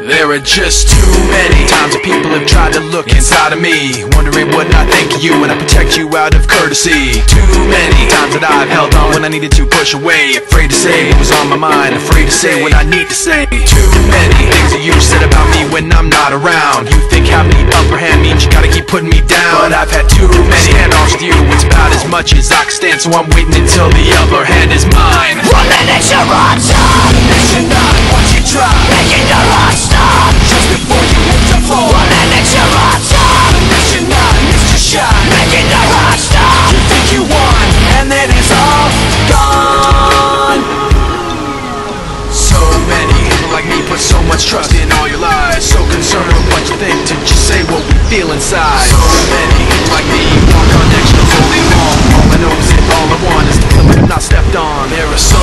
There are just too many times that people have tried to look inside of me, wondering what I think of you when I protect you out of courtesy. Too many times that I've held on when I needed to push away, afraid to say what was on my mind, afraid to say what I need to say. Too many things that you said about me when I'm not around. You think having the upper hand means you gotta keep putting me down, but I've had too many standoffs with you. It's about as much as I can stand, so I'm waiting until the upper hand is mine. 1 minute you're on top, next you're not, watch you try, making the wrong stop. just before you hit the floor. 1 minute you're on top, Next you're not, missed your shot, making the wrong stop. you think you won, and then it's all gone. So many people like me put so much trust in all your lies, so concerned with what you think to just say what we feel inside. So many people like me walk on eggshells all day long. All I know is that all I want is to feel like I'm not stepped on. There are so